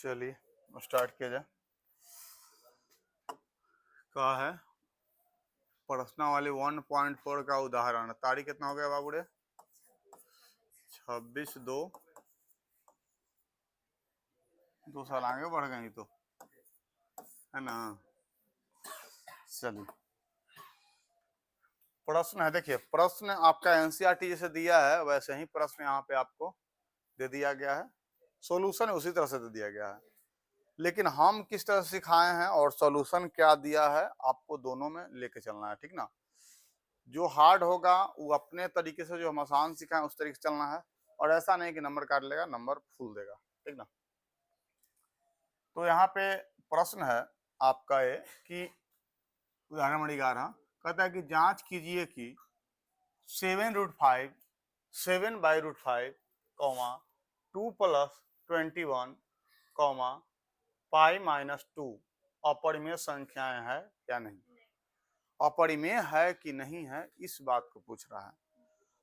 चलिए स्टार्ट किया जाए। कहा है प्रश्नावली 1.4 का उदाहरण। तारीख कितना हो गया बाबूरे? 26/2। 2 साल आगे बढ़ गई तो, है ना। चलिए प्रश्न है, देखिए प्रश्न आपका एनसीईआरटी जैसे दिया है वैसे ही प्रश्न यहाँ पे आपको दे दिया गया है, सॉल्यूशन उसी तरह से दे दिया गया है, लेकिन हम किस तरह से सिखाए हैं और सॉल्यूशन क्या दिया है आपको दोनों में लेके चलना है, ठीक ना। जो हार्ड होगा वो अपने तरीके से, जो हम आसान सिखाएं उस तरीके से चलना है, और ऐसा नहीं कि नंबर काट लेगा, नंबर फुल देगा, ठीक ना। तो यहाँ पे प्रश्न है आपका ये कि उदाहरण मणिगार, हाँ, कहता है कि जांच कीजिए कि 7√5 7/√5 कॉमा 2 + 21 कॉमा π-2 अपरिमेय संख्याएं है या नहीं। अपरिमेय है कि नहीं है इस बात को पूछ रहा है।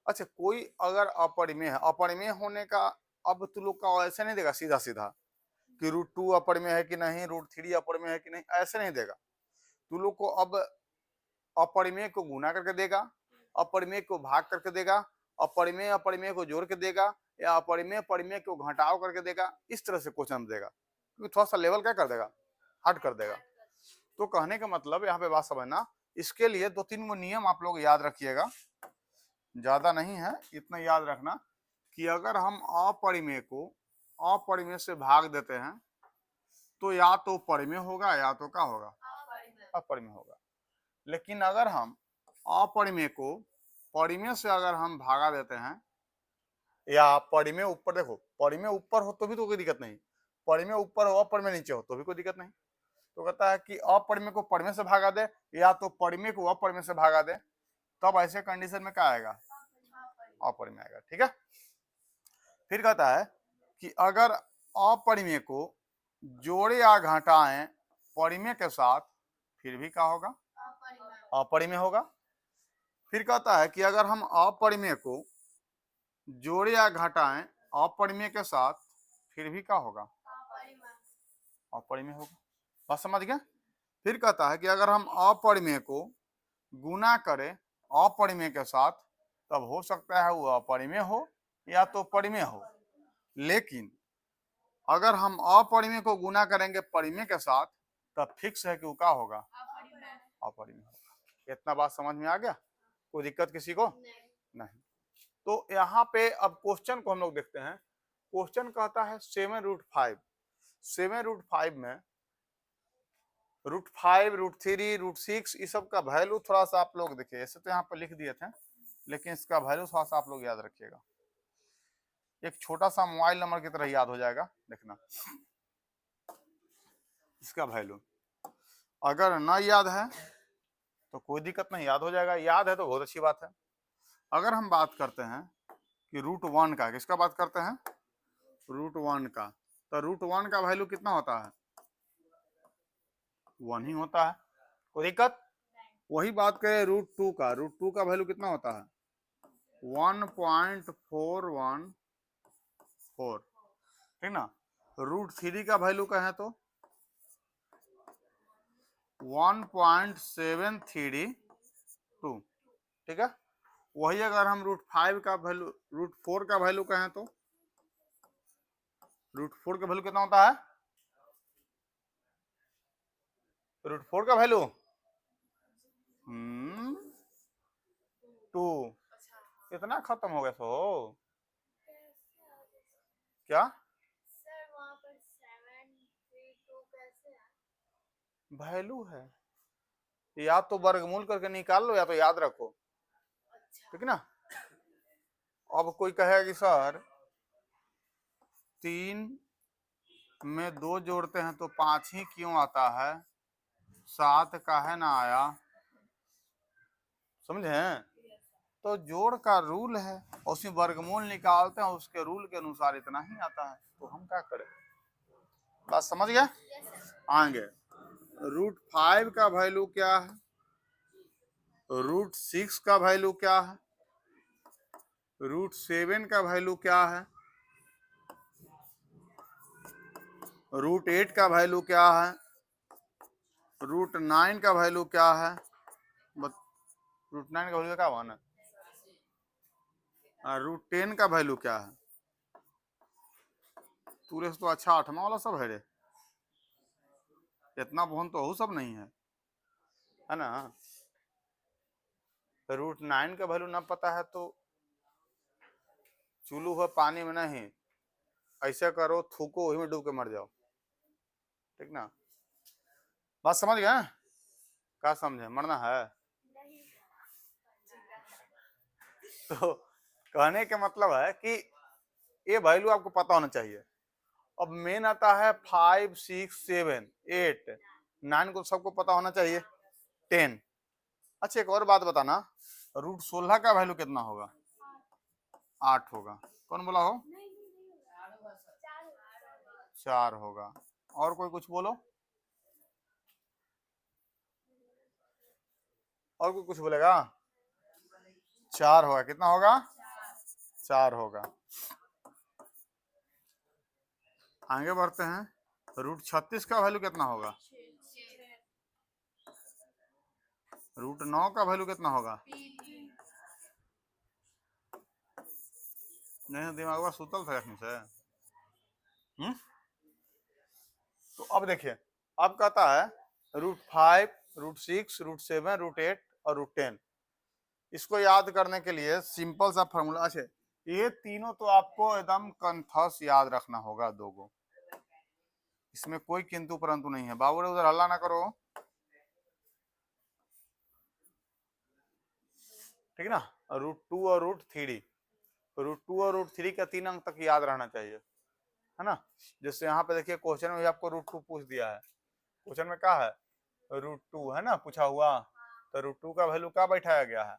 अच्छा, कोई अगर अपरिमेय है, अपरिमेय होने का अब तू लोग का ऐसे नहीं देगा सीधा सीधा कि √2 अपरिमेय है कि नहीं, √3 अपरिमेय है कि नहीं, ऐसे नहीं देगा। तू लोग को अब अपरिमेय को गुना करके देगा, अपरिमेय को भाग करके देगा, अपरिमेय अपरिमेय को जोड़ के देगा, या अपरिमेय परिमेय को घटाव करके देगा। इस तरह से क्वेश्चन देगा, क्योंकि थोड़ा सा लेवल क्या कर देगा, हट कर देगा। तो कहने का मतलब यहाँ पे बात समझना, इसके लिए 2-3 नियम आप लोग याद रखिएगा, ज्यादा नहीं है, इतना याद रखना कि अगर हम अपरिमेय को अपरिमेय से भाग देते हैं तो या तो परिमेय होगा या तो क्या होगा, अपरिमेय होगा। लेकिन अगर हम अपरिमेय को परिमेय से अगर हम भागा देते हैं, या परिमेय ऊपर, देखो परिमेय ऊपर हो तो भी तो कोई दिक्कत नहीं, परिमेय ऊपर हो अपरिमेय नीचे हो तो भी कोई दिक्कत नहीं। तो कहता है कि अपरिमेय को परिमेय से भागा दे या तो परिमेय को अपरिमेय से भागा दे, तब ऐसे कंडीशन में क्या आएगा, अपरिमेय आएगा, ठीक है। फिर कहता है कि अगर अपरिमेय को जोड़े या घटाएं परिमेय के साथ फिर भी क्या होगा, अपरिमेय होगा। फिर कहता है कि अगर हम अपरिमेय को जोड़े या घटाएं अपरिमेय के साथ फिर भी क्या होगा, अपरिमेय होगा। बात समझ गया। फिर कहता है कि अगर हम अपरिमेय को गुना करें अपरिमेय के साथ, तब हो सकता है वो अपरिमेय हो या तो परिमेय हो, लेकिन अगर हम अपरिमेय को गुना करेंगे परिमेय के साथ तब फिक्स है कि वो क्या होगा, अपरिमेय होगा। इतना बात समझ में आ गया, कोई दिक्कत किसी को नहीं। तो यहाँ पे अब क्वेश्चन को हम लोग देखते हैं। क्वेश्चन कहता है 7√5, 7√5 में √5 √3 √6 इस सब का वैल्यू थोड़ा सा आप लोग देखिए, ऐसे तो यहाँ पर लिख दिए थे, लेकिन इसका वैल्यू थोड़ा सा आप लोग याद रखिएगा। एक छोटा सा मोबाइल नंबर की तरह याद हो जाएगा, देखना इसका वैल्यू। अगर न याद है तो कोई दिक्कत नहीं, याद हो जाएगा, याद है तो बहुत अच्छी बात है। अगर हम बात करते हैं कि √1 का, किसका बात करते हैं, √1 का, तो √1 का वैल्यू कितना होता है, 1 ही होता है, कोई दिक्कत। वही बात करें √2 का, √2 का वैल्यू कितना होता है, 1.414, ठीक ना। √3 का वैल्यू कहें तो 1.732, ठीक है। वही अगर हम √5 का वैल्यू, √4 का वैल्यू कहें तो √4 का वैल्यू कितना होता है, √4 का वैल्यू 2। इतना खत्म हो गया सो क्या, वैल्यू है, या तो वर्गमूल करके निकाल लो या तो याद रखो, ठीक ना। अब कोई कहेगा कि सर 3 में 2 जोड़ते हैं तो 5 ही क्यों आता है, 7 काहे ना आया, समझे। तो जोड़ का रूल है, उसमें वर्गमूल निकालते हैं, उसके रूल के अनुसार इतना ही आता है, तो हम क्या करें। बात समझ गए। आगे √5 का वैल्यू क्या है, √6 का वैल्यू क्या है, √7 का वैल्यू क्या है, रूट 8 का वैल्यू क्या है, रूट 9 का वैल्यू क्या है, रूट 9 का वैल्यू क्या हुआ ना, रूट 10 का वैल्यू क्या है। तूरे से तो अच्छा 8वां वाला सब है रे, इतना बोन तो सब नहीं है ना। रूट 9 का वैल्यू ना पता है तो चुलू है पानी में नहीं, ऐसे करो थूको वही में डूब के मर जाओ, ठीक ना। बात समझ गए, क्या समझे, मरना है। तो कहने का मतलब है कि ये वैल्यू आपको पता होना चाहिए। अब मेन आता है 5, 6, 7, 8, 9 को सबको पता होना चाहिए, 10। अच्छा एक और बात बताना, रूट 16 का वैल्यू कितना होगा, 8 होगा। कौन बोला हो, 4 होगा। और कोई कुछ बोलो, और कोई कुछ बोलेगा। 4 होगा, कितना होगा, 4 होगा। आगे बढ़ते हैं, रूट 36 का वैल्यू कितना होगा, रूट 9 का वैल्यू कितना होगा। नहीं दिमाग में सुतल था यहीं से। तो अब देखिए, अब कहता है रूट 5, रूट 6, रूट 7, रूट 8 और रूट 10। इसको याद करने के लिए सिंपल सा फॉर्मूला। अच्छा ये तीनों तो आपको एकदम कंठस्थ याद रखना होगा, दो गो, इसमें कोई किंतु परंतु नहीं है। बाबू उधर हल्ला ना करो, ठीक ना। रूट 2 और रूट 3, रूट 2 और रूट 3 का 3 अंक तक याद रहना चाहिए, है ना। जैसे यहाँ पे देखिए क्वेश्चन में भी आपको रूट 2 पूछ दिया है, क्वेश्चन में क्या है, रूट 2 है ना पूछा हुआ, तो रूट 2 का वैल्यू क्या बैठाया गया है,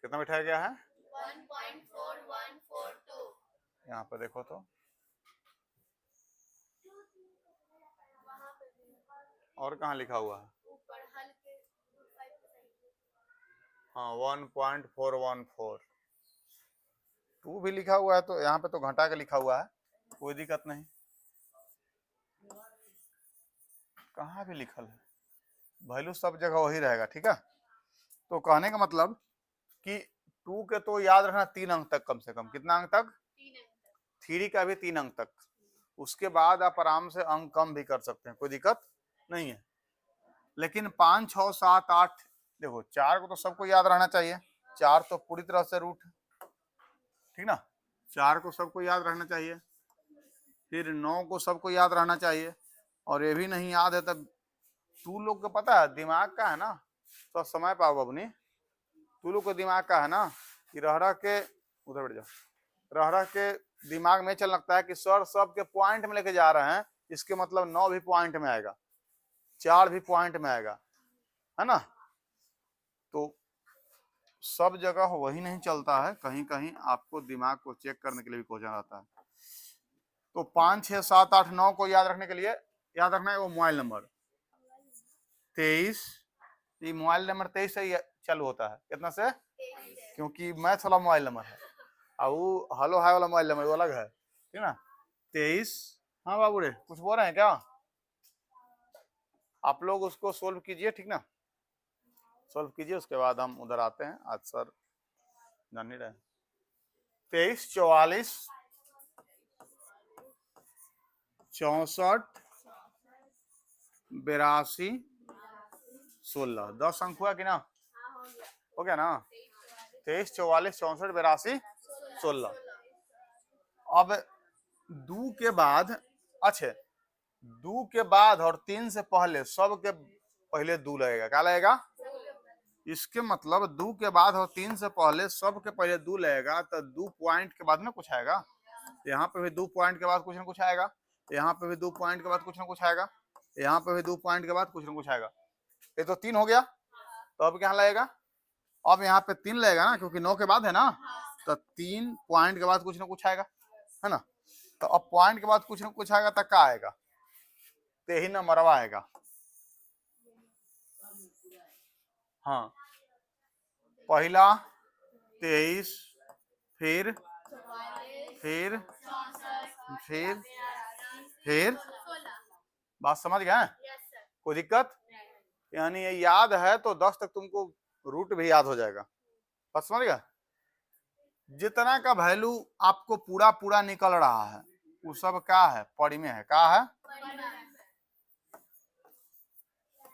कितना बैठाया गया है, 1.4142। यहाँ पे देखो तो, और कहाँ लिखा हुआ है, हाँ 1.414। 2 भी लिखा हुआ है, तो यहाँ पे तो घटा के लिखा हुआ है, कोई दिक्कत नहीं, कहाँ भी लिखल है, वैल्यू सब जगह वही रहेगा, ठीक है। तो कहने का मतलब कि 2 के तो याद रखना 3 अंक तक, कम से कम कितना अंक तक, 3 का भी 3 अंक तक। उसके बाद आप आराम से अंक कम भी कर सकते हैं, कोई दिक्कत नहीं है। लेकिन 5, 6, 7, 8, देखो 4 को तो सबको याद रहना चाहिए, 4 तो पूरी तरह से रूट, ठीक ना, 4 को सबको याद रहना चाहिए। फिर 9 को सबको याद रहना चाहिए, और ये भी नहीं याद है तब तू लोग को पता है दिमाग का है ना, तो समय पाओ अपनी, तू लोग को दिमाग का है ना कि रह रह के, उधर बैठ जाओ, रह रह के दिमाग में चल लगता है कि सर सब के पॉइंट में लेके जा रहे हैं, इसके मतलब 9 भी पॉइंट में आएगा, 4 भी पॉइंट में आएगा, है ना। तो सब जगह वही नहीं चलता है, कहीं कहीं आपको दिमाग को चेक करने के लिए भी क्वेश्चन आता है। तो 5, 6, 7, 8, 9 को याद रखने के लिए याद रखना है वो मोबाइल नंबर 23, ये मोबाइल नंबर 23 से ही चालू होता है, कितना से, क्योंकि मैथ वाला मोबाइल नंबर है, और वो हेलो हाय वाला मोबाइल नंबर वो अलग है, ठीक ना। 23, हाँ बाबू रे कुछ बोल रहे हैं क्या, आप लोग उसको सोल्व कीजिए, ठीक ना, सोल्व कीजिए, उसके बाद हम उधर आते हैं, आज सर जान नहीं रहे। 23, 44, 64, 82, 16, 10 अंक हुआ कि ना, हो गया ना, 23, 44, 64, 82, 16। अब 2 के बाद, अच्छे 2 के बाद और 3 से पहले सब के पहले 2 लगेगा, क्या लगेगा, इसके मतलब 2 के बाद और 3 से पहले सब के पहले 2 लगेगा, तो 2 पॉइंट के बाद ना कुछ आएगा, यहाँ पे भी 2 पॉइंट के बाद कुछ ना कुछ आएगा, यहाँ पे भी 2 पॉइंट के बाद कुछ ना कुछ आएगा, यहाँ पे भी 2 पॉइंट के बाद कुछ ना कुछ आएगा। ये तो 3 हो गया, तो अब क्या लगेगा, अब यहाँ पे 3 लगेगा ना, क्योंकि 9 के बाद है ना, तो 3 पॉइंट के बाद कुछ ना कुछ आएगा, है ना। तो अब पॉइंट के बाद कुछ ना कुछ आएगा, तक का आएगा, तो यही नंबरवा आएगा। हाँ पहला 23, फिर फिर फिर फिर बात समझ गए? कोई दिक्कत? यानी ये याद है तो 10 तक तुमको रूट भी याद हो जाएगा। बात समझ गए? जितना का वैल्यू आपको पूरा पूरा निकल रहा है वो सब क्या है? परिमेय है। क्या है?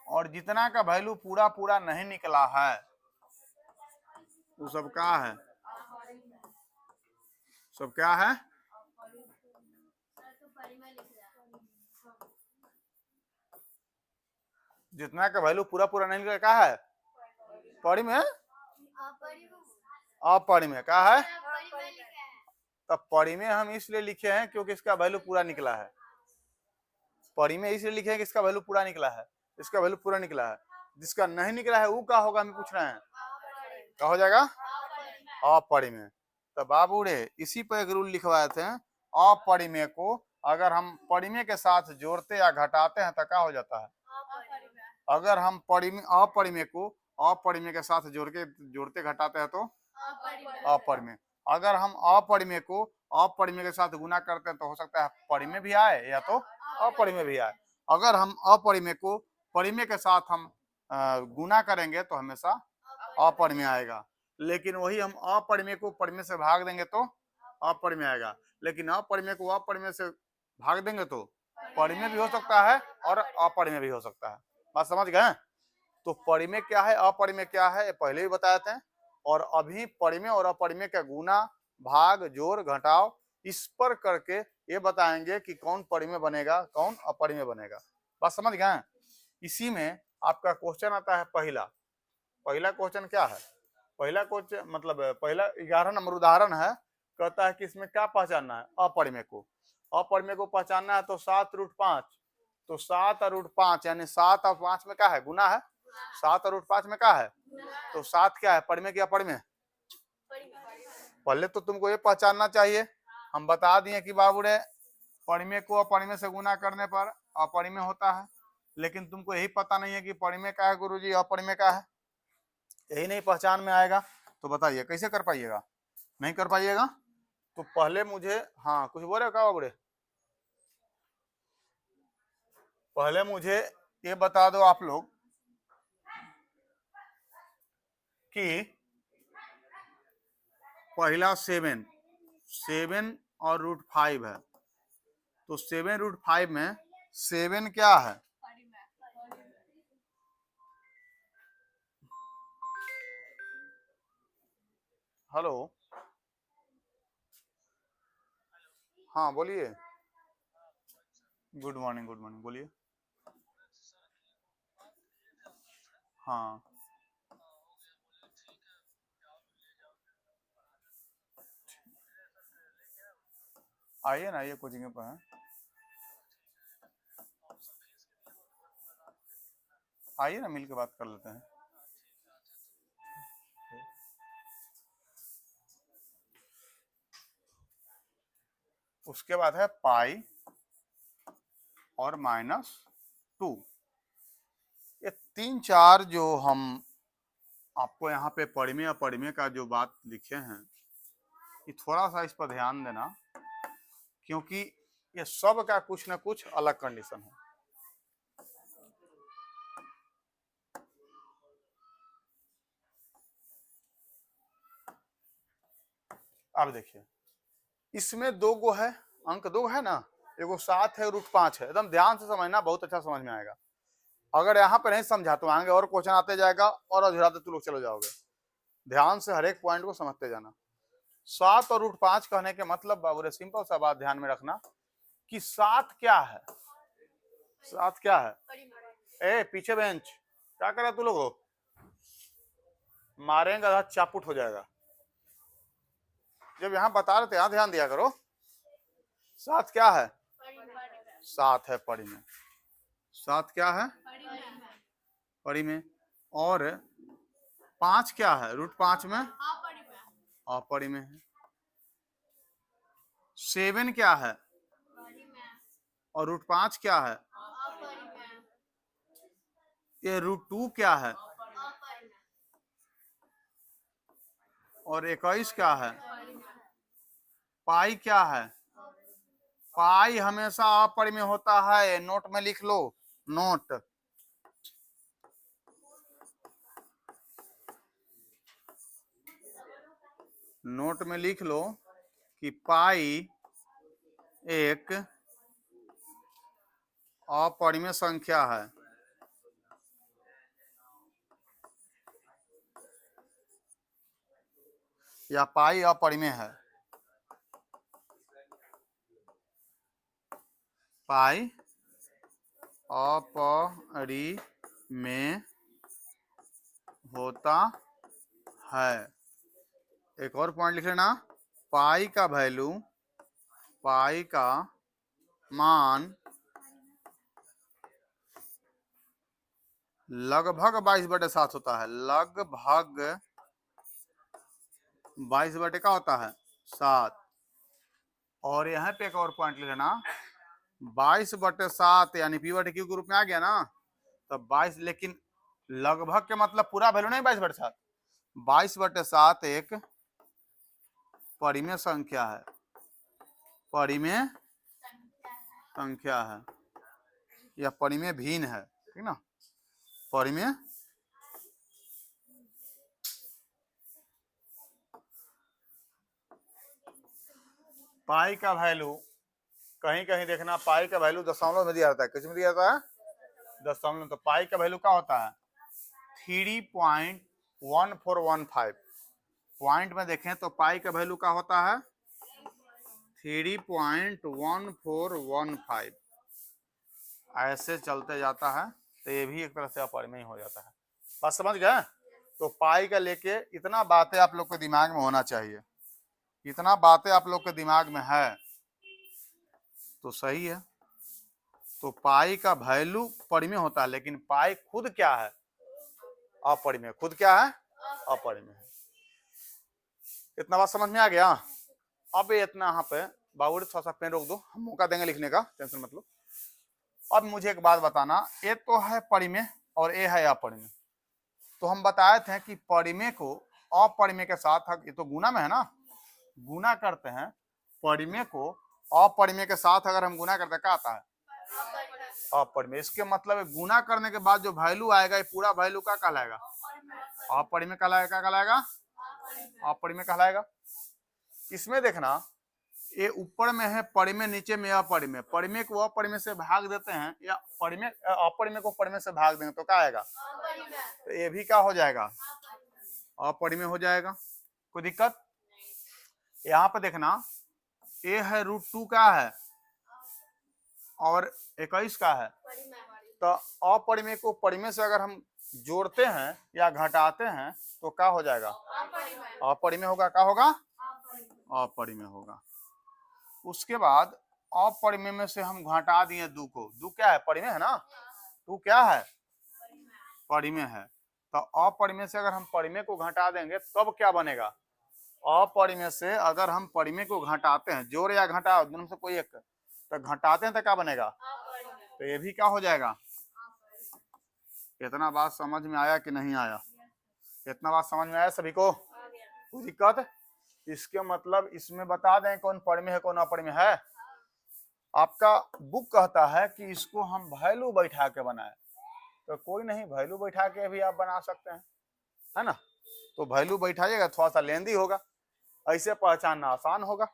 और जितना का वैल्यू पूरा पूरा नहीं निकला है वो सब क्या है? सब क्या है? जितना का वैल्यू पूरा पूरा नहीं निकला क्या है? परिमेय। अपरिमेय क्या है? तब परिमेय हम इसलिए लिखे हैं क्योंकि इसका वैल्यू पूरा निकला है। परिमेय इसलिए लिखे हैं कि इसका वैल्यू पूरा निकला है। इसका वैल्यू पूरा निकला है। जिसका नहीं निकला है वो क्या होगा? हम पूछ रहे हैं। क्या हो जाएगा? अपरिमेय। तो बाबू रे इसी पर एक रूल लिखवाए थे। अपरिमेय को अगर हम परिमेय के साथ जोड़ते या घटाते हैं तो क्या हो जाता है? अगर हम अपरिमेय को अपरिमेय के साथ जोड़ते घटाते हैं तो अपरिमेय। अगर हम अपरिमेय को अपरिमेय के साथ गुना करते हैं तो हो सकता है परिमेय भी आए या तो अपरिमेय भी आए। अगर हम अपरिमेय को परिमेय के साथ हम गुना करेंगे तो हमेशा अपरिमेय आएगा। लेकिन वही हम अपरिमेय को परिमेय से भाग देंगे तो अपरिमेय आएगा। लेकिन अपरिमेय को अपरिमेय से भाग देंगे तो परिमेय भी हो सकता है और अपरिमेय भी हो सकता है। बात समझ गए? तो परिमेय क्या है, अपरिमेय क्या है, ये पहले ही बताए थे। और अभी परिमेय और अपरिमेय का गुना, भाग, जोड़, घटाव इस पर करके ये बताएंगे कि कौन परिमेय बनेगा, कौन अपरिमेय बनेगा। बात समझ गए? इसी में आपका क्वेश्चन आता है पहला क्वेश्चन क्या है? पहला क्वेश्चन मतलब पहला 11 नंबर उदाहरण है। कहता है कि इसमें क्या पहचानना है? अपरिमेय को। अपरिमेय को पहचानना है तो 7√5। तो 7√5 यानी 7 और 5 में क्या है? गुना है। 7√5 में क्या है? तो 7 क्या है? परिमेय की अपरिमेय? पहले तो तुमको ये पहचानना चाहिए। हम बता दिए कि बाबू रे परिमेय को अपरिमेय से गुना करने पर अपरिमेय होता है। लेकिन तुमको यही पता नहीं है कि परिमेय क्या है गुरुजी, अपरिमेय क्या है। यही नहीं पहचान में आएगा तो बताइए कैसे कर पाइएगा? नहीं कर पाइएगा। तो पहले मुझे, हाँ कुछ बोल रहे हो क्या बाबू रे? पहले मुझे ये बता दो आप लोग कि पहला 7 और √5 है। तो 7√5 में 7 क्या है? हेलो, हाँ बोलिए। गुड मॉर्निंग बोलिए। हाँ आइए ना, आइए कोचिंग पर है, आइए ना मिल के बात कर लेते हैं। उसके बाद है पाई और -2। ये 3-4 जो हम आपको यहाँ पे परिमेय अपरिमेय का जो बात लिखे हैं ये थोड़ा सा इस पर ध्यान देना, क्योंकि ये सब का कुछ ना कुछ अलग कंडीशन है। अब देखिए इसमें 2 गो है, अंक 2 है ना, एगो 7 है, √5 है। एकदम ध्यान से समझना, बहुत अच्छा समझ में आएगा। अगर यहाँ पे नहीं समझा तो आगे और क्वेश्चन आते जाएगा और अधूराते तुम लोग चले जाओगे। ध्यान से हर एक पॉइंट को समझते जाना। 7 और √5 कहने के मतलब बाबू सिंपल सा बात ध्यान में रखना कि 7 क्या है? 7 क्या है? ए पीछे बेंच क्या कर रहा तू लोग? मारेंगे आधा चापुट हो जाएगा। जब यहाँ बता रहे थे यहाँ ध्यान दिया करो। 7 क्या है? 7 है परिमेय। 7 क्या है? परिमेय। और 5 क्या है? √5 में अपरिमेय है। 7 क्या है? और √5 क्या है? ये √2 क्या है? और 21 क्या है? पाई क्या है? पाई हमेशा अपरिमेय होता है, नोट में लिख लो, नोट। नोट में लिख लो कि पाई एक अपरिमेय संख्या है। या पाई अपरिमेय है। पाई अपरिमेय होता है। एक और पॉइंट लिख लेना, पाई का वैल्यू, पाई का मान लगभग 22/7 होता है। लगभग 22 का होता है 7। और यहाँ पे एक और पॉइंट लिख लेना, 22/7 यानी p/q के रूप में आ गया ना, तो 22, लेकिन लगभग के मतलब पूरा वैल्यू नहीं 22/7। 22/7 एक परिमेय संख्या है, परिमेय संख्या है, या परिमेय भिन्न है, ठीक ना, परिमेय। पाई का वैल्यू कहीं कहीं देखना, पाई का वैल्यू दशमलव में दिया जाता है। किस में दिया जाता है? दशमलव। तो पाई का वैल्यू क्या होता है? 3.1415। पॉइंट में देखें तो पाई का वैल्यू क्या होता है? 3.1415। ऐसे चलते जाता है, तो ये भी एक तरह से अपरिमेय हो जाता है। बात समझ गए? तो पाई का लेके इतना बातें आप लोग के दिमाग में होना चाहिए, इतना बातें आप लोग के दिमाग में है तो सही है। तो पाई का वैल्यू परिमेय होता है, लेकिन पाई खुद क्या है? अपरिमेय। खुद क्या है? अपरिमेय है। इतना बात समझ में आ गया? अब ये इतना यहाँ पे बाबू थोड़ा सा पेन रोक दो, हम मौका देंगे लिखने का, टेंशन मत लो। अब मुझे एक बात बताना, ये तो है परिमेय और ये है अपरिमेय। तो हम बताए थे कि परिमेय को अपरिमेय के साथ, ये तो गुना में है ना, गुना करते हैं। परिमेय को अपरिमेय के साथ अगर हम गुना करते हैं, क्या आता है? अपरिमेय। इसके मतलब गुना करने के बाद जो वैल्यू आएगा, ये पूरा वैल्यू क्या कहलाएगा? अपरिमेय कहलाएगा। क्या कहलाएगा? अपरिमेय कहलाएगा। इसमें देखना, ये ऊपर में है परिमेय, नीचे में अपरिमेय। परिमेय को अपरिमेय से भाग देते हैं, या परिमेय अपरिमेय को परिमेय से भाग देंगे तो क्या आएगा? तो ये भी क्या हो जाएगा? अपरिमेय हो जाएगा। कोई दिक्कत? यहाँ पे देखना, ये है √2 का है और 21 का है। तो अपरिमेय को परिमेय से अगर हम जोड़ते हैं या घटाते हैं तो क्या हो जाएगा? अपरिमेय होगा। क्या होगा? अपरिमेय होगा। उसके बाद अपरिमेय में से हम घटा दिए 2 को। 2 क्या है? परिमेय है ना। 2 क्या है? परिमेय है। तो अपरिमेय से अगर हम परिमेय को घटा देंगे तब क्या बनेगा? अपरिमेय से अगर हम परिमेय को घटाते हैं, जोड़ या घटा दोनों से कोई एक, तो घटाते हैं तो क्या बनेगा? तो ये भी क्या हो जाएगा? इतना बात समझ में आया कि नहीं आया? इतना बात समझ में आया सभी को? कोई दिक्कत? इसके मतलब इसमें बता दें कौन परिमेय है कौन अपरिमेय है। आपका बुक कहता है कि इसको हम वैल्यू बैठा के बनाए, तो कोई नहीं, वैल्यू बैठा के भी आप बना सकते हैं, है ना। तो वैल्यू बैठाइएगा, थोड़ा सा लेंदी होगा, ऐसे पहचानना आसान होगा,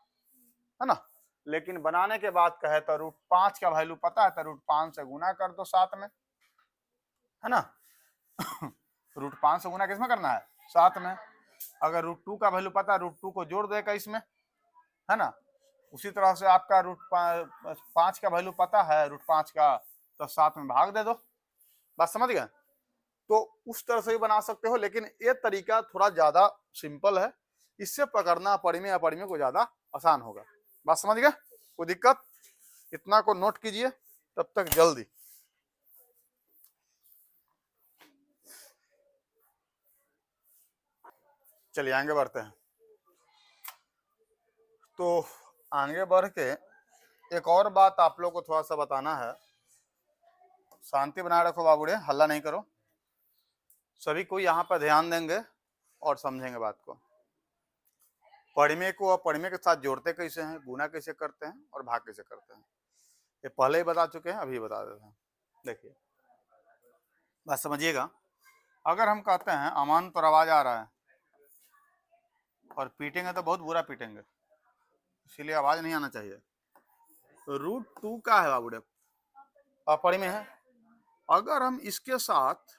है ना। लेकिन बनाने के बाद कहे तो √5 का वैल्यू पता है, तो √5 से गुना कर दो साथ में, है ना। √5 से गुना किसमें करना है? साथ में। अगर √2 का वैल्यू पता है, √2 को जोड़ देगा इसमें, है ना। उसी तरह से आपका √5 का वैल्यू पता है, √5 का, तो साथ में भाग दे दो। बात समझ गए? तो उस तरह से भी बना सकते हो, लेकिन ये तरीका थोड़ा ज्यादा सिंपल है, इससे पकड़ना परिमेय अपरिमेय को ज्यादा आसान होगा। बात समझ गए? कोई दिक्कत? इतना को नोट कीजिए, तब तक जल्दी। चलिए आगे बढ़ते हैं। तो आगे बढ़ के एक और बात आप लोग को थोड़ा सा बताना है। शांति बनाए रखो बाबूड़े, हल्ला नहीं करो। सभी कोई यहाँ पर ध्यान देंगे और समझेंगे बात को। परिमेय को अपरिमेय के साथ जोड़ते कैसे हैं, गुना कैसे करते हैं और भाग कैसे करते हैं, ये पहले ही बता चुके हैं, अभी बता देते हैं। देखिए बात समझिएगा। अगर हम कहते हैं अमन पर आवाज आ रहा है और पीटेंगे तो बहुत बुरा पीटेंगे, इसीलिए आवाज नहीं आना चाहिए। √2 का है बाबूडे, अपरिमेय है। अगर हम इसके साथ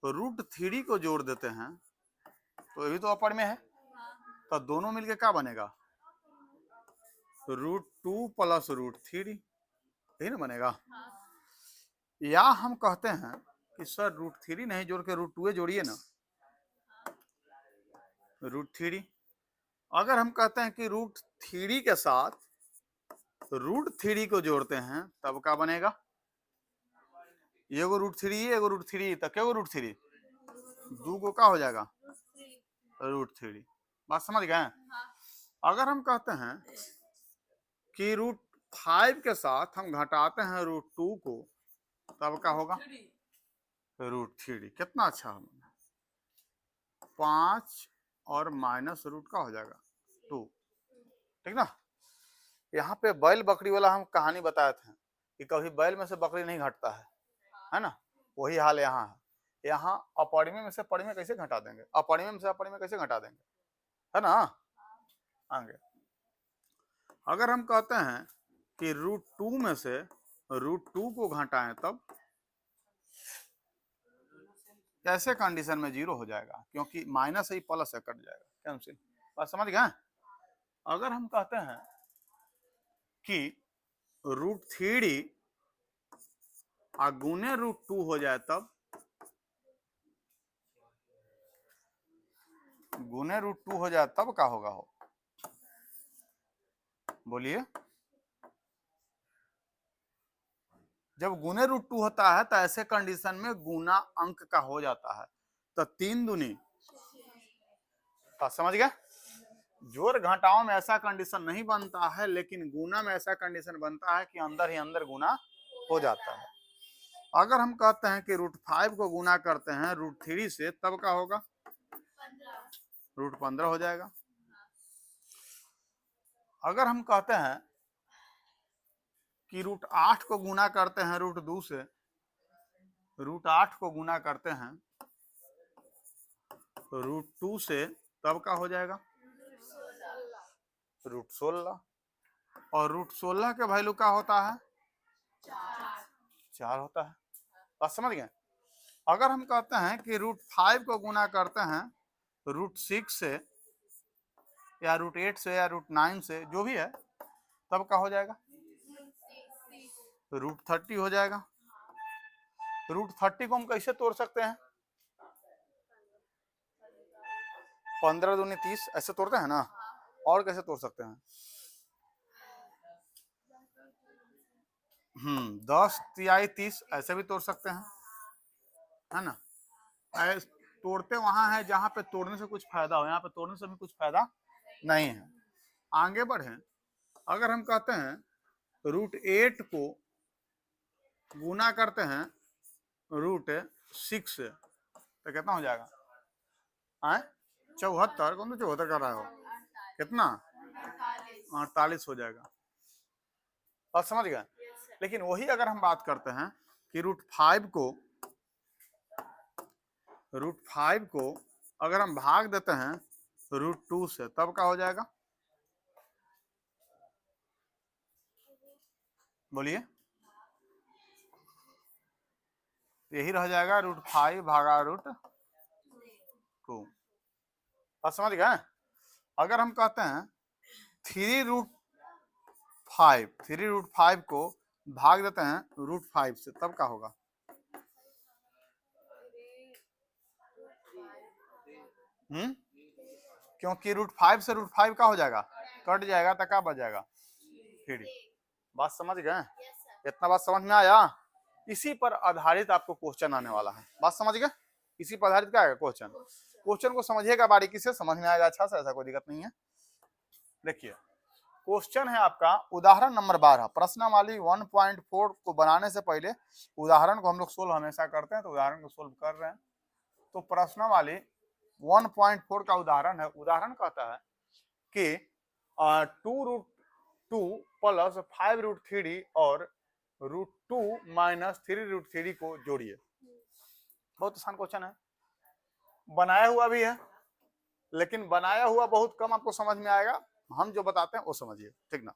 √3 को जोड़ देते हैं तो ये भी तो अपरिमेय है, तो दोनों मिलके क्या बनेगा, √2 प्लस √3, यही ना बनेगा। या हम कहते हैं कि सर √3 नहीं जोड़ के √2 जोड़िए ना, √3। अगर हम कहते हैं कि √3 के साथ √3 को जोड़ते हैं तब क्या बनेगा, एगो √3 एगो √3, तब क्या √3, दो को क्या हो जाएगा, √3। बात समझ गए। अगर हम कहते हैं कि √5 के साथ हम घटाते हैं √2 को तब क्या होगा, √3। कितना अच्छा, 5 और माइनस रूट का हो जाएगा 2, ठीक ना। यहाँ पे बैल बकरी वाला हम कहानी बताए थे कि कभी बैल में से बकरी नहीं घटता है ना, वही हाल यहाँ है। यहाँ अपरिमेय में से परिमेय कैसे घटा देंगे, अपरिमेय में से अपरिमेय कैसे घटा देंगे, है ना। आगे अगर हम कहते हैं कि √2 में से √2 को घटाएं तब कैसे कंडीशन में 0 हो जाएगा, क्योंकि माइनस ही प्लस है, कट जाएगा, कैंसिल। बात समझ गए। अगर हम कहते हैं कि √3 गुने √2 हो जाए तब, गुने √2 हो जाए तब क्या होगा, हो बोलिए। जब गुने √2 होता है तो ऐसे कंडीशन में गुना अंक का हो जाता है, तो 3 दूनी, समझ गए। जोड़ घटाओ में ऐसा कंडीशन नहीं बनता है, लेकिन गुना में ऐसा कंडीशन बनता है कि अंदर ही अंदर गुना हो जाता है। अगर हम कहते हैं कि √5 को गुना करते हैं √3 से तब क्या होगा, √15 हो जाएगा। अगर हम कहते हैं कि √8 को गुना करते हैं √2 से, √8 को गुना करते हैं √2 से तब क्या हो जाएगा, √16। और √16 के वैल्यू क्या होता है, 4 होता है। बात समझ गए। अगर हम कहते हैं कि √5 को गुना करते हैं √6 से या √8 से या √9 से, जो भी है, तब क्या हो जाएगा, √30 हो जाएगा। √30 को हम कैसे तोड़ सकते हैं, 15 दूनी 30, ऐसे तोड़ते हैं ना। और कैसे तोड़ सकते हैं, 10 तिहाई 30, ऐसे भी तोड़ सकते हैं, है ना। तोड़ते वहां है जहां पे तोड़ने से कुछ फायदा हो, यहाँ पे तोड़ने से भी कुछ फायदा नहीं है। आगे बढ़े। अगर हम कहते हैं √8 को गुना करते हैं √6 से तो कितना हो जाएगा, 74, कौन तो 74 कर रहा हो, कितना, 48 हो जाएगा। बात समझ गए। लेकिन वही अगर हम बात करते हैं कि √5 को अगर हम भाग देते हैं √2 से तब क्या हो जाएगा, बोलिए। यही रह जाएगा √5 भागा √2। बात समझ गए। अगर हम कहते हैं 3√5 को भाग देते हैं √5 से तब क्या होगा, क्योंकि √5 से √5 का हो जाएगा, कट जाएगा तो क्या बच जाएगा, 3। बात समझ गए। इतना बात समझ में आया। इसी पर आधारित आपको क्वेश्चन आने वाला है, बात समझ गए। इसी पर आधारित क्या है क्वेश्चन, क्वेश्चन को समझिएगा बारीकी से, समझ में आएगा अच्छा से, ऐसा कोई दिक्कत नहीं है। देखिए क्वेश्चन है आपका उदाहरण नंबर 12, प्रश्नावली 1.4 को बनाने से पहले उदाहरण को हम लोग सोल्व हमेशा करते हैं, तो उदाहरण को सोल्व कर रहे हैं। तो प्रश्नावली 1.4 का उदाहरण है। उदाहरण कहता है कि 2√2 प्लस 5√3 और √2 माइनस 3√3 को जोड़िए। बहुत आसान क्वेश्चन है, बनाया हुआ भी है, लेकिन बनाया हुआ बहुत कम आपको समझ में आएगा, हम जो बताते हैं वो समझिए, ठीक ना।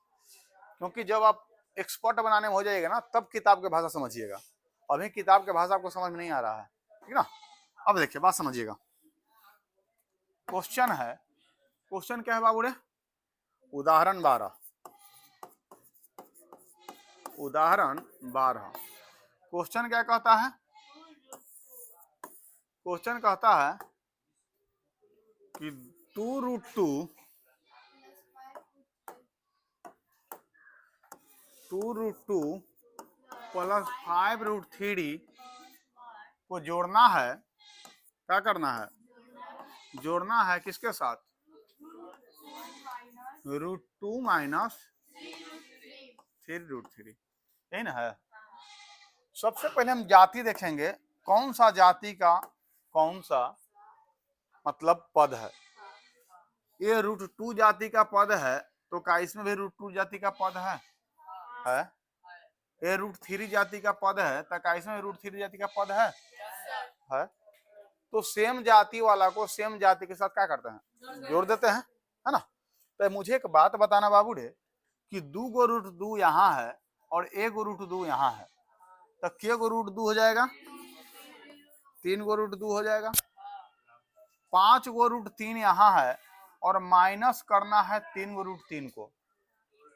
क्योंकि जब आप एक्सपर्ट बनाने में हो जाएगा ना, तब किताब की भाषा समझिएगा, अभी किताब की भाषा आपको समझ में नहीं आ रहा है, ठीक ना। अब देखिए बात समझिएगा, क्वेश्चन है, क्वेश्चन क्या है बाबू रे, उदाहरण 12, उदाहरण 12। क्वेश्चन क्या कहता है, क्वेश्चन कहता है कि 2√2 प्लस 5√3 को जोड़ना है, क्या करना है, जोड़ना है किसके साथ, √2 माइनस 3√3, यही ना है। सबसे पहले हम जाति देखेंगे, कौन सा जाति का कौन सा मतलब पद है। ये √2 जाति का पद है, तो क्या इसमें भी √2 जाति का पद है? ये √3 जाति का पद है, तो क्या इसमें √3 जाति का पद है? तो सेम जाति वाला को सेम जाति के साथ क्या करते हैं, जोड़ देते हैं, है ना। तो मुझे एक बात बताना बाबू रे, कि 2 गो √2 यहाँ है और 1 गो √2 यहाँ है, तो क्या गो √2 हो जाएगा, 3 गो √2 हो जाएगा। 5 गो √3 यहाँ है और माइनस करना है 3 गो √3 को,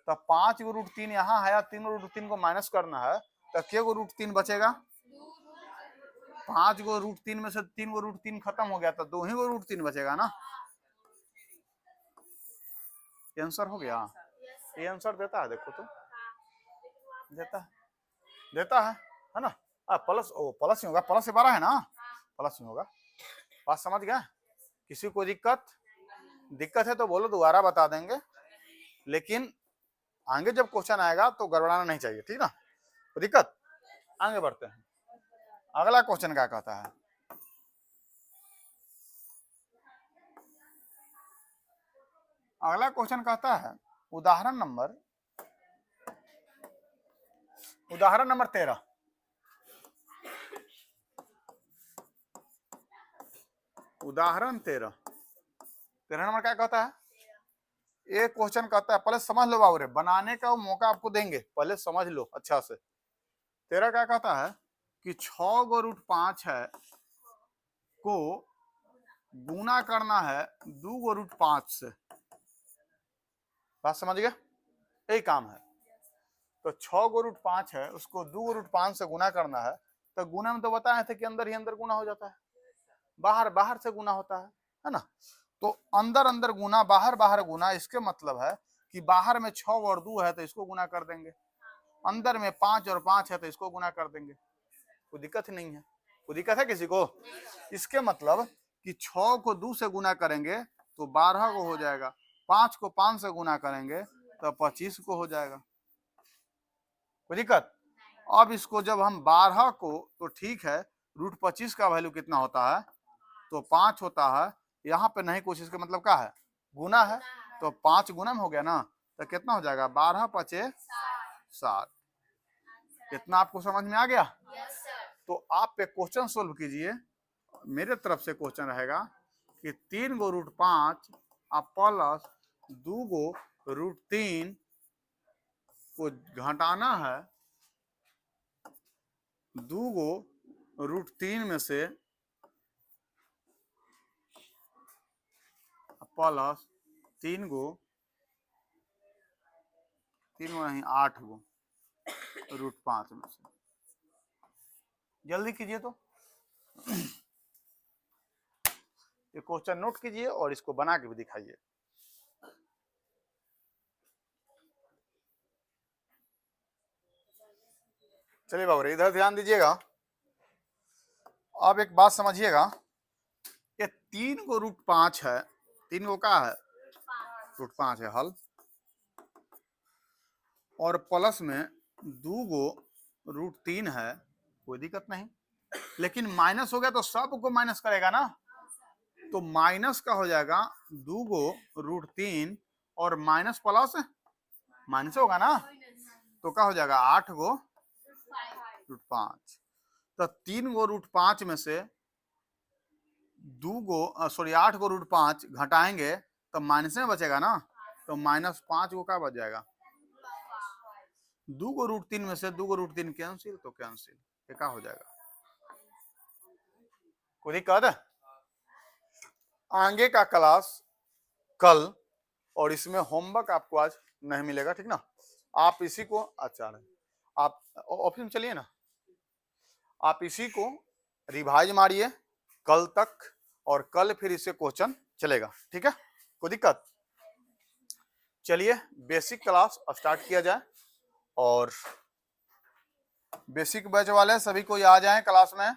तो 5 गो √3 यहाँ है या 3 गो √3 को माइनस करना है, तो क्या गो √3 बचेगा, 5 गो √3 में से 3 गो √3 खत्म हो गया, तो 2 ही गो √3 बचेगा ना। ये आंसर हो गया, ये आंसर देता है, देखो तो देता है ना। प्लस प्लस ही होगा, प्लस से 12 है ना, प्लस ही होगा। बात समझ गया, किसी को दिक्कत है तो बोलो, दोबारा बता देंगे, लेकिन आगे जब क्वेश्चन आएगा तो गड़बड़ाना नहीं चाहिए, ठीक ना। तो दिक्कत, आगे बढ़ते हैं, अगला क्वेश्चन क्या कहता है, अगला क्वेश्चन कहता है उदाहरण नंबर 13। उदाहरण 13 नंबर क्या कहता है, एक क्वेश्चन कहता है, पहले समझ लो बाबू रे, बनाने का मौका आपको देंगे, पहले समझ लो अच्छा से। 13 क्या कहता है कि 6 गो √5 है को गुना करना है 2 गो √5 से। बात समझ गया, यही काम है। तो 6 गो √5 है, उसको 2 गो √5 से गुना करना है, तो गुना में तो बताए थे कि अंदर ही अंदर गुना हो जाता है, बाहर बाहर से गुना होता है ना। तो अंदर अंदर गुना, बाहर बाहर गुना, इसके मतलब है कि बाहर में 6 और 2 है तो इसको गुना कर देंगे, अंदर में 5 और 5 है तो इसको गुना कर देंगे, कोई दिक्कत ही नहीं है। कोई दिक्कत है किसी को? इसके मतलब कि 6 को 2 से गुना करेंगे तो 12 को हो जाएगा, 5 को 5 से गुना करेंगे तो 25 को हो जाएगा, कोई दिक्कत। अब इसको जब हम 12 को, तो ठीक है, √25 का वैल्यू कितना होता है, तो 5 होता है, यहाँ पे नहीं कुछ, इसका मतलब क्या है, गुना है, तो 5 गुना में हो गया ना, तो कितना हो जाएगा, 12 5 7। कितना आपको समझ में आ गया? तो आप पे क्वेश्चन सोल्व कीजिए, मेरे तरफ से क्वेश्चन रहेगा कि 3 गो √5 प्लस 2 गो √3 को घटाना है 2 गो √3 में से प्लस 3 गो नहीं 8 गो √5 में से। जल्दी कीजिए, तो ये क्वेश्चन नोट कीजिए और इसको बना के भी दिखाइए। चलिए बाबू इधर ध्यान दीजिएगा, अब एक बात समझिएगा, ये 3 गो √5 है, 3 गो का है, √5 है हल, और प्लस में 2 गो √3 है, कोई दिक्कत नहीं, लेकिन माइनस हो गया तो सबको माइनस करेगा ना, तो माइनस का हो जाएगा 2 गो √3 और माइनस प्लस माइनस होगा ना, तो क्या हो जाएगा 8 गो रूट 5। तो 3 गो रूट 5 में से 8 गो रूट 5 घटाएंगे तो माइनस में बचेगा ना, तो -5 गो क्या बच जाएगा, 2 गो रूट 3 में से 2 गो रूट 3 कैंसिल, तो कैंसिल, ये क्या हो जाएगा। कोई दिक्कत है? आगे का क्लास कल, और इसमें होमवर्क आपको आज नहीं मिलेगा, ठीक ना। आप इसी को अच्छा आप ऑफिस में चलिए ना, आप इसी को रिवाइज मारिए कल तक, और कल फिर इससे क्वेश्चन चलेगा, ठीक है। कोई दिक्कत? चलिए बेसिक क्लास स्टार्ट किया जाए, और बेसिक बैच वाले सभी कोई आ जाएं क्लास में,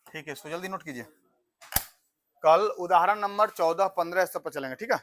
ठीक है। इसको जल्दी नोट कीजिए। कल उदाहरण नंबर 14, 15 सब पर चलेंगे, ठीक है।